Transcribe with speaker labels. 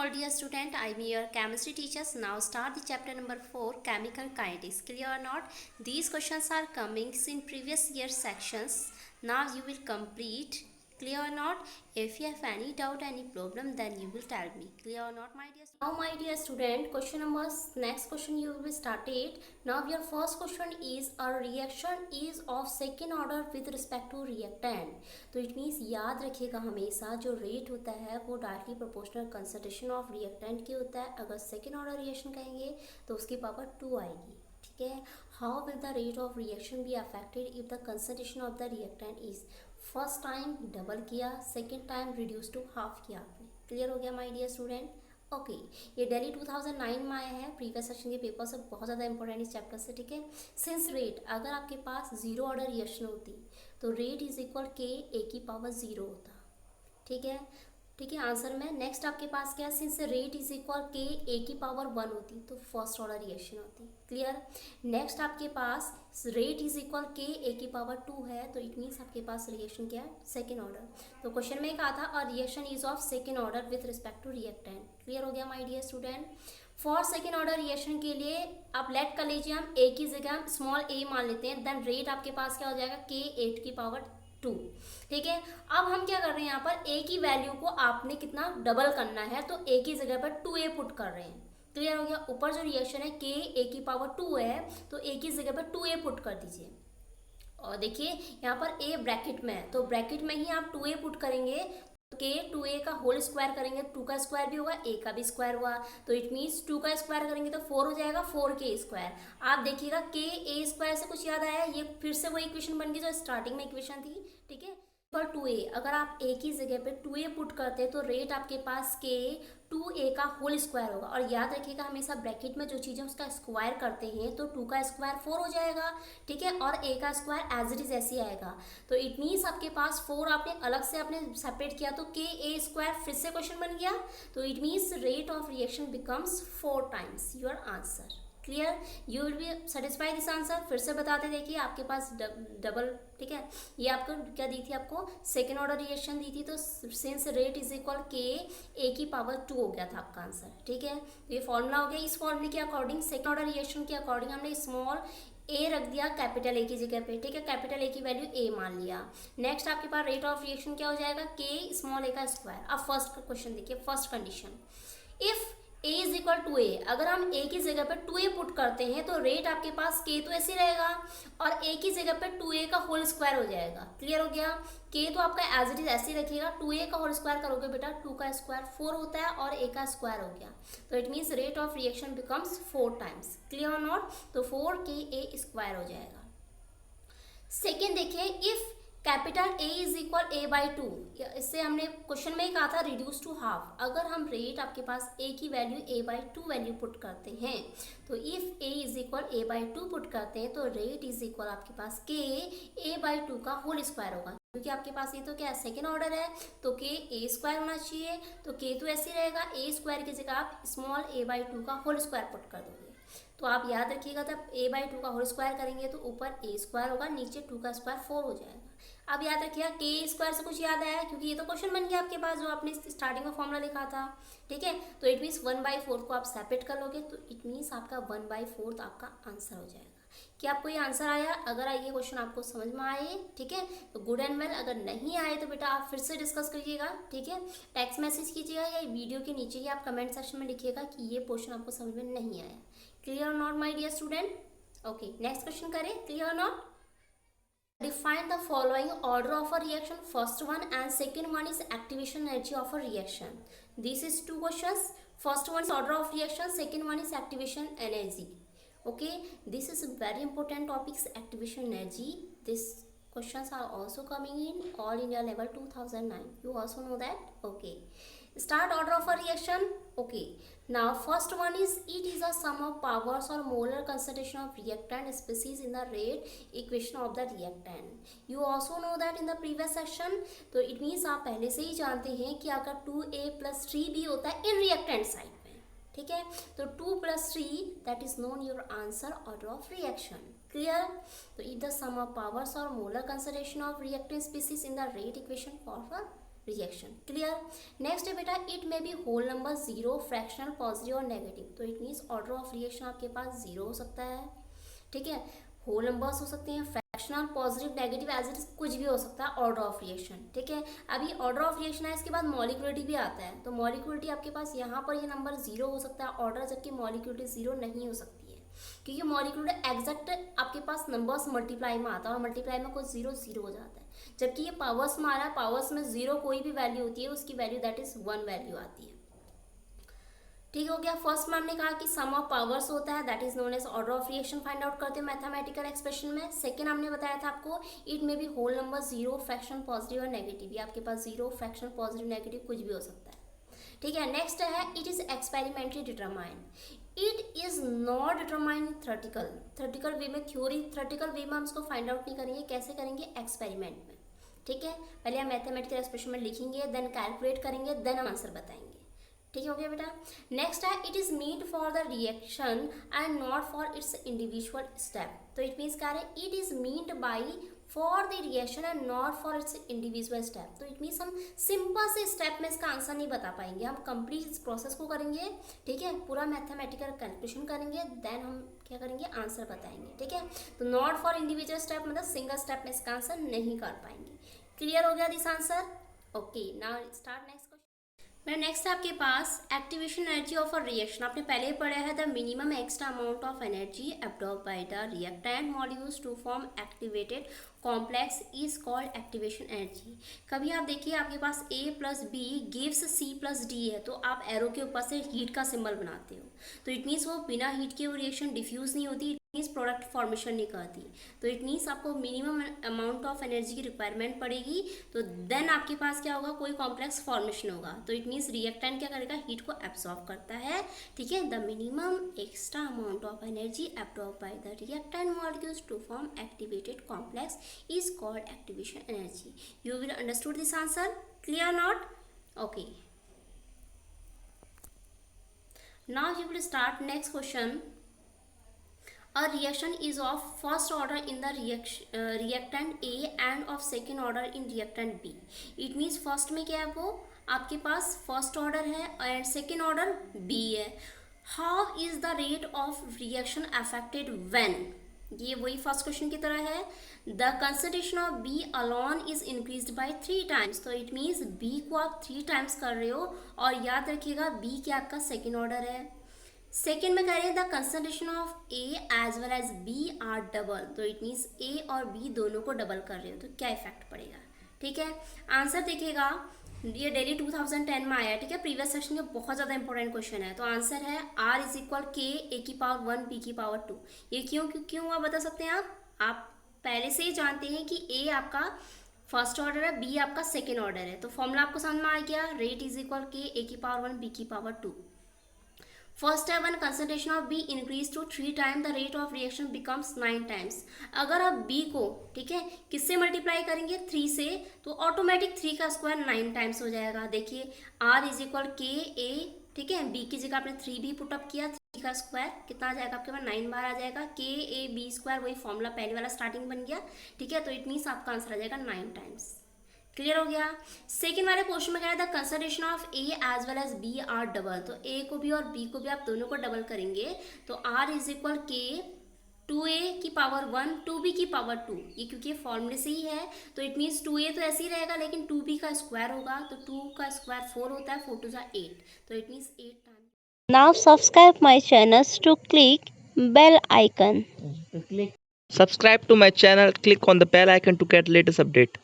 Speaker 1: all dear student, I am your chemistry teachers. Now start the chapter number 4, chemical kinetics. Clear or not? These questions are coming in previous year sections. Now you will complete. Clear or not? If you have any doubt, any problem, then you will tell me. Clear or not, my dear? Now my dear student, question numbers, next question you will start it. Now your first question is a reaction is of second order with respect to reactant. तो it means याद रखिएगा हमेशा जो rate होता है वो directly proportional concentration of reactant के होता है. अगर सेकेंड ऑर्डर रिएक्शन कहेंगे तो उसकी पावर 2 आएगी. ठीक है. How will the rate of reaction be affected if the concentration of the reactant is first time double किया, second time reduce to half किया आपने. क्लियर हो गया माय डियर स्टूडेंट? ओके ये दिल्ली 2009 में आया है. प्रीवियस सेशन के पेपर से बहुत ज़्यादा इंपॉर्टेंट इस चैप्टर से. ठीक है. सिंस रेट अगर आपके पास जीरो ऑर्डर रिएक्शन होती तो रेट इज इक्वल के ए की पावर 0 होता. ठीक है. ठीक है. आंसर में नेक्स्ट आपके पास क्या है, सिंस रेट इज इक्वल के ए की पावर 1 होती तो फर्स्ट ऑर्डर रिएक्शन होती. क्लियर. नेक्स्ट आपके पास रेट इज इक्वल के ए की पावर 2 है तो इट मीन्स आपके पास रिएक्शन क्या है, सेकेंड ऑर्डर. तो क्वेश्चन में कहा था a reaction is of second order with respect to reactant. Clear हो गया my dear student? For second order reaction के लिए आप लेट कर लीजिए, हम ए की जगह हम स्मॉल ए मान लेते हैं. देन रेट आपके पास क्या हो जाएगा, के 8 की पावर 2. ठीक है. अब हम क्या कर रहे हैं यहाँ पर, ए की वैल्यू को आपने कितना डबल करना है तो ए की जगह पर 2a पुट कर रहे हैं. क्लियर हो गया? ऊपर जो रिएक्शन है के ए की पावर 2 है तो ए की जगह पर 2a पुट कर दीजिए. और देखिए यहाँ पर ए ब्रैकेट में है तो ब्रैकेट में ही आप 2a पुट करेंगे के 2a का होल स्क्वायर करेंगे, 2 का स्क्वायर भी होगा, a का भी स्क्वायर हुआ तो इट मीन्स 2 का स्क्वायर करेंगे तो 4 हो जाएगा, 4k स्क्वायर. आप देखिएगा के ए स्क्वायर से कुछ याद आया, ये फिर से वही इक्वेशन बन गई जो स्टार्टिंग में इक्वेशन थी. ठीक है. पर 2a अगर आप a की जगह पे 2a पुट करते हैं तो रेट आपके पास के 2a का होल स्क्वायर होगा. और याद रखिएगा हमेशा ब्रैकेट में जो चीज़ें उसका स्क्वायर करते हैं तो 2 का स्क्वायर 4 हो जाएगा. ठीक है. और a का स्क्वायर एज इट इज ऐसे आएगा तो इट मीन्स आपके पास 4 आपने अलग से आपने सेपरेट किया तो के ए स्क्वायर फिर से क्वेश्चन बन गया तो it means rate of reaction becomes 4 times your answer. Clear. You will be satisfy this answer. फिर से बताते देखिए आपके पास डबल. ठीक है. ये आपको क्या दी थी, आपको सेकेंड ऑर्डर रिएक्शन दी थी तो सिंस रेट इज इक्वल के ए की पावर 2 हो गया था आपका आंसर. ठीक है. तो ये फॉर्मूला हो गया. इस फॉर्मूले के अकॉर्डिंग सेकेंड ऑर्डर रिएक्शन के अकॉर्डिंग हमने स्मॉल ए रख दिया कैपिटल ए की जगह पे. ठीक है. कैपिटल ए की वैल्यू ए मान लिया. नेक्स्ट आपके पास रेट ऑफ रिएक्शन क्या हो जाएगा, के स्मॉल ए का स्क्वायर. अब फर्स्ट क्वेश्चन देखिए, first condition if a is equal to A, अगर हम a की जगह पर 2a पुट करते हैं तो रेट आपके पास k तो ऐसे रहेगा और a की जगह पर 2a का होल स्क्वायर हो जाएगा. क्लियर हो गया? k तो आपका एज इट इज ऐसे ही रखिएगा, 2a का होल स्क्वायर करोगे बेटा 2 का स्क्वायर 4 होता है और a का स्क्वायर हो गया तो it means rate of reaction becomes 4 times. Clear or not? तो 4ka स्क्वायर हो जाएगा. सेकेंड देखिए, if capital A is equal A by 2, इससे हमने क्वेश्चन में ही कहा था रिड्यूस टू हाफ. अगर हम रेट आपके पास ए की value A by 2 value put करते हैं तो if A is equal A by 2 put करते हैं तो रेट इज इक्वल आपके पास के ए बाई 2 का होल स्क्वायर होगा. क्योंकि आपके पास ये तो क्या सेकेंड ऑर्डर है तो के ए स्क्वायर होना चाहिए तो के तो ऐसे ही रहेगा, ए स्क्वायर की जगह आप स्मॉल ए बाई 2 का होल स्क्वायर पुट कर दोगे. तो आप याद रखिएगा तब a बाई 2 का होल स्क्वायर करेंगे तो ऊपर a स्क्वायर होगा, नीचे 2 का स्क्वायर 4 हो जाएगा. अब याद रखिएगा के स्क्वायर से कुछ याद आया क्योंकि ये तो क्वेश्चन बन गया आपके पास जो आपने स्टार्टिंग में फॉर्मूला लिखा था. ठीक है. तो इट मीन्स 1/4 को आप सेपरेट कर लोगे तो इट मीन्स आपका 1/4 आपका आंसर हो जाएगा. क्या आपको ये आंसर आया? अगर ये क्वेश्चन आपको समझ में आए ठीक है तो गुड एंड वेल. अगर नहीं आए तो बेटा आप फिर से डिस्कस करिएगा. ठीक है. टेक्स्ट मैसेज कीजिएगा या वीडियो के नीचे ही आप कमेंट सेक्शन में लिखिएगा कि ये क्वेश्चन आपको समझ में नहीं आया. Clear or not my dear student? Okay next question करें. Clear or not? Define the following order of a reaction. First one and second one is activation energy of a reaction. This is two questions. First one is order of reaction, second one is activation energy. Okay, this is a very important topic, activation energy. These questions are also coming in All India level 2009. You also know that? Okay. Start order of a reaction. Okay. Now first one is it is a sum of powers or molar concentration of reactant species in the rate equation of the reactant. You also know that in the previous section. तो it means आप पहले से ही जानते हैं कि अगर 2a plus 3b होता है in reactant side में. ठीक है. तो 2 plus 3 that is known your answer order of reaction. Clear? तो it the sum of powers or molar concentration of reactant species in the rate equation for reaction. Clear. Next है बेटा, it may be whole number, zero, fractional, positive और negative. तो it means order of reaction आपके पास zero हो सकता है, ठीक है, होल नंबर्स हो सकते हैं, fractional, positive, negative, as it is कुछ भी हो सकता है ऑर्डर ऑफ रिएक्शन, ठीक है। अभी ऑर्डर ऑफ रिएक्शन है, इसके बाद मॉलिक्युलरिटी भी आता है। तो मॉलिक्युलरिटी आपके पास यहाँ पर ये नंबर जीरो हो सकता है ऑर्डर, जबकि मॉलिक्युलरिटी जीरो नहीं हो सकती है, क्योंकि मॉलिक्युलर एग्जैक्ट आपके पास नंबर्स मल्टीप्लाई में आता है और मल्टीप्लाई में कुछ जीरो जीरो हो जाता है, जबकि ये पावर्स में आ रहा है, पावर्स में जीरो कोई भी वैल्यू होती है उसकी value that is one value आती है। ठीक हो गया। फर्स्ट में हमने कहा कि सम ऑफ पावर्स होता है, that is known as order of reaction find out करते हैं मैथमेटिकल एक्सप्रेशन में। सेकंड हमने बताया था आपको, it may be whole number, zero, fraction, positive और नेगेटिव। ये आपके पास जीरो, फ्रैक्शन, पॉजिटिव, नेगेटिव कुछ भी हो सकता है, ठीक है। नेक्स्ट है, it is experimentally determine. It is not determine theoretical way में, थ्योरेटिकल वे में हम इसको फाइंड आउट नहीं करेंगे, कैसे करेंगे, एक्सपेरिमेंट में, ठीक है। पहले हम मैथमेटिकल एक्सप्रेशन में लिखेंगे, देन कैलकुलेट करेंगे, देन हम आंसर बताएंगे, ठीक हो गया बेटा। नेक्स्ट है, it is meant for the reaction and not for its individual step. तो इट मीन्स क्या है, it is meant by for the reaction and not for its individual step. तो इट मीन्स हम सिंपल से step में इसका answer नहीं बता पाएंगे, हम कंप्लीट इस प्रोसेस को करेंगे, ठीक है, पूरा मैथमेटिकल कैलकुलेशन करेंगे, देन हम क्या करेंगे, आंसर बताएंगे, ठीक है। तो नॉट फॉर इंडिविजुअल स्टेप मतलब सिंगल स्टेप में इसका आंसर नहीं कर पाएंगे। क्लियर हो गया this answer? Okay, now start next. Next है आपके पास activation energy of a reaction. आपने पहले ही पढ़ा है, the minimum extra amount of energy absorb by the reactant molecules to form activated complex is called activation energy. कभी आप देखिए आपके पास A plus B gives C plus D है, तो आप एरो के ऊपर से हीट का सिंबल बनाते हो, तो इट मीन्स वो बिना हीट के वो रिएक्शन डिफ्यूज नहीं होती, मीन्स प्रोडक्ट फॉर्मेशन नहीं करती। तो इट मीन्स आपको मिनिमम अमाउंट ऑफ एनर्जी की रिक्वायरमेंट पड़ेगी, तो देन आपके पास क्या होगा, कोई कॉम्प्लेक्स फॉर्मेशन होगा। तो इट मीन्स रिएक्टेंट क्या करेगा, हीट को एब्सॉर्ब करता है, ठीक है। The minimum extra amount of energy absorb by the reactant molecules to form activated complex is called activation energy. You will understood this answer? Clear not? Okay. Now you will start next question. A reaction is of first order in the reactant A and of second order in reactant B. It means first में क्या है, वो आपके पास first order है and second order B है. How is the rate of reaction affected when? ये वही first question की तरह है। The concentration of B alone is increased by 3 times. तो इट मीन्स बी को आप 3 टाइम्स कर रहे हो, और याद रखिएगा बी क्या आपका सेकेंड ऑर्डर है। सेकेंड में कह रहे हैं the concentration of A as well as B are double. तो इट मीन्स ए और बी दोनों को डबल कर रहे हो, तो क्या इफेक्ट पड़ेगा, ठीक है। आंसर देखिएगा, ये डेली 2010 में आया, ठीक है, प्रीवियस सेक्शन में बहुत ज़्यादा इंपॉर्टेंट क्वेश्चन है। तो आंसर है R इज इक्वल के ए की पावर 1 बी की पावर 2। ये क्यों हुआ बता सकते हैं आप पहले से ही जानते हैं कि A आपका फर्स्ट ऑर्डर है, B आपका सेकेंड ऑर्डर है, तो फॉर्मूला आपको समझ में आ गया, रेट इज इक्वल के ए की पावर 1 बी की पावर 2। फर्स्ट है, one concentration of B increase to 3 time the rate of reaction becomes 9 times. अगर आप बी को, ठीक है, किससे मल्टीप्लाई करेंगे, 3 से, तो ऑटोमेटिक 3 का स्क्वायर 9 टाइम्स हो जाएगा। देखिए R इज इक्वल के ए, ठीक है, बी की जगह आपने 3 भी पुटअप किया, 3 का स्क्वायर कितना आ जाएगा आपके पास, 9 बार आ जाएगा, के ए बी स्क्वायर, वही फॉर्मूला पहले वाला स्टार्टिंग बन गया, ठीक है। तो इट मीन्स आपका आंसर आ जाएगा 9 टाइम्स। क्लियर हो गया। सेकेंड वाले क्वेश्चन में क्या है, the concentration of A as well as B are double. तो ए को भी और बी को भी आप दोनों को डबल करेंगे, तो R इज इक्वल के 2a की पावर 1 2b की पावर 2। ये क्योंकि फॉर्मूले से ही है, तो इट मीन्स 2a तो ऐसे ही रहेगा, लेकिन 2b का स्क्वायर होगा, तो 2 का स्क्वायर 4 होता है, 4 2 8, तो it means 8 times.
Speaker 2: Now subscribe my channels to click bell icon.
Speaker 3: Subscribe to my channel, click on the bell icon to get latest update.